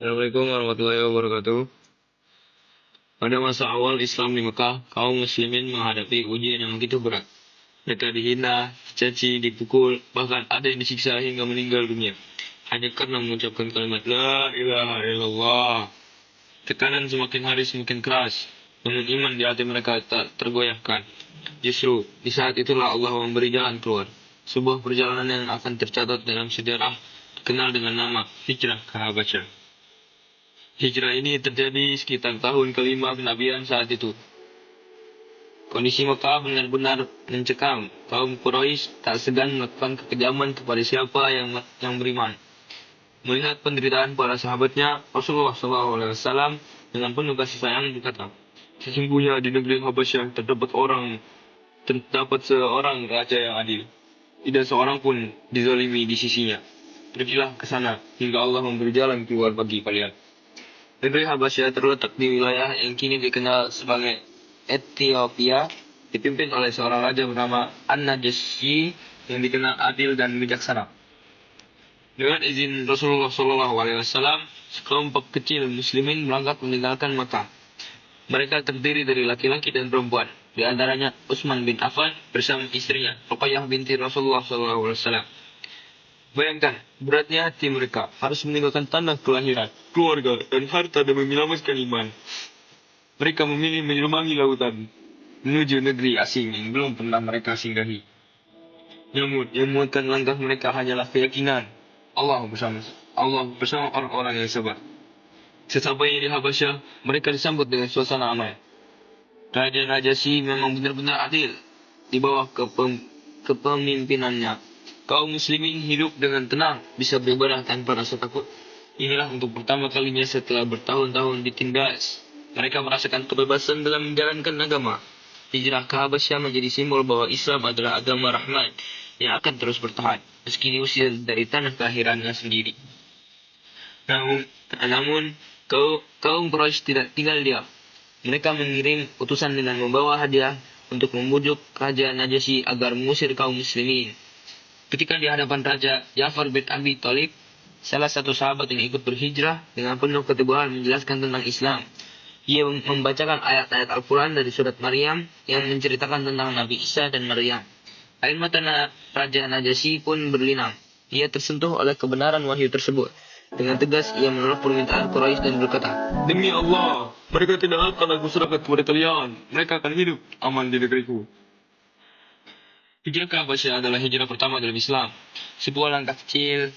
Assalamualaikum warahmatullahi wabarakatuh. Pada masa awal Islam di Mekah, kaum muslimin menghadapi ujian yang begitu berat. Mereka dihina, dicaci, dipukul, bahkan ada yang disiksa hingga meninggal dunia. Hanya karena mengucapkan kalimat La ilaha illallah. Tekanan semakin hari semakin keras, namun iman di hati mereka tak tergoyahkan. Justru, di saat itulah Allah memberi jalan keluar. Sebuah perjalanan yang akan tercatat dalam sejarah, dikenal dengan nama Hijrah ke Habasyah. Hijrah ini terjadi sekitar tahun kelima kenabian saat itu. Kondisi Mekah benar-benar mencekam. Kaum Quraisy tak segan melakukan kekejaman kepada siapa yang beriman. Melihat penderitaan para sahabatnya, Rasulullah SAW dengan penuh kasih sayang berkata, sesungguhnya di negeri Habasyah terdapat seorang raja yang adil. Tidak seorang pun dizalimi di sisinya. Pergilah ke sana hingga Allah memberi jalan keluar bagi kalian. Negeri Habasyah terletak di wilayah yang kini dikenal sebagai Ethiopia, dipimpin oleh seorang raja bernama An-Najasyi yang dikenal adil dan bijaksana. Dengan izin Rasulullah SAW, sekelompok kecil muslimin berangkat meninggalkan Makkah. Mereka terdiri dari laki-laki dan perempuan, di antaranya Utsman bin Affan bersama istrinya, Ruqayyah binti Rasulullah SAW. Bayangkan, beratnya hati mereka harus meninggalkan tanah kelahiran, keluarga, dan harta demi menyelamatkan iman. Mereka memilih menyeberangi lautan, menuju negeri asing yang belum pernah mereka singgahi. Namun, yang menguatkan langkah mereka hanyalah keyakinan Allah bersama orang-orang yang sabar. Sesampainya di Habasyah, mereka disambut dengan suasana aman. Raja Najasyi memang benar-benar adil di bawah kepemimpinannya. Kaum muslimin hidup dengan tenang, bisa beribadah tanpa rasa takut. Inilah untuk pertama kalinya setelah bertahun-tahun ditindas. Mereka merasakan kebebasan dalam menjalankan agama. Hijrah ke Habasyah menjadi simbol bahwa Islam adalah agama rahmat yang akan terus bertahan, meski diusir dari tanah kelahirannya sendiri. Namun kaum Quraisy tidak tinggal diam. Mereka mengirim utusan dengan membawa hadiah untuk membujuk Raja Najasyi agar mengusir kaum muslimin. Ketika di hadapan Raja Ja'far bin Abi Thalib, salah satu sahabat yang ikut berhijrah dengan penuh keteguhan menjelaskan tentang Islam. Ia membacakan ayat-ayat Al-Quran dari surat Maryam yang menceritakan tentang Nabi Isa dan Maryam. Air mata Raja Najasyi pun berlinang. Ia tersentuh oleh kebenaran wahyu tersebut. Dengan tegas ia menolak permintaan Quraisy dan berkata, demi Allah, mereka tidak akan aku serahkan kepada kalian. Mereka akan hidup aman di negeriku. Hijrah ke Habasyah adalah hijrah pertama dalam Islam. Sebuah langkah kecil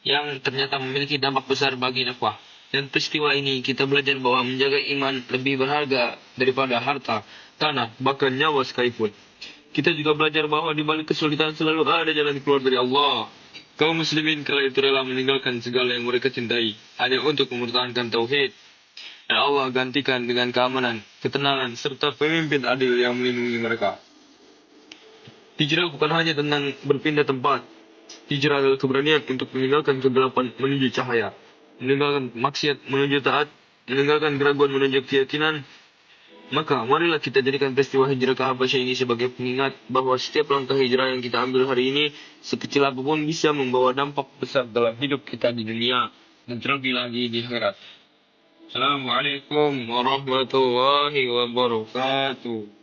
yang ternyata memiliki dampak besar bagi dakwah. Dan peristiwa ini kita belajar bahwa menjaga iman lebih berharga daripada harta, tanah, bahkan nyawa sekalipun. Kita juga belajar bahwa di balik kesulitan selalu ada jalan keluar dari Allah. Kaum muslimin kala itu rela meninggalkan segala yang mereka cintai hanya untuk mempertahankan tauhid. Dan Allah gantikan dengan keamanan, ketenangan, serta pemimpin adil yang melindungi mereka. Hijrah bukan hanya tentang berpindah tempat. Hijrah adalah keberanian untuk meninggalkan kegelapan menuju cahaya, meninggalkan maksiat menuju taat, meninggalkan keraguan menuju keyakinan. Maka marilah kita jadikan peristiwa hijrah ke Habasyah ini sebagai pengingat bahwa setiap langkah hijrah yang kita ambil hari ini, sekecil apapun bisa membawa dampak besar dalam hidup kita di dunia dan terlebih lagi di akhirat. Assalamualaikum warahmatullahi wabarakatuh.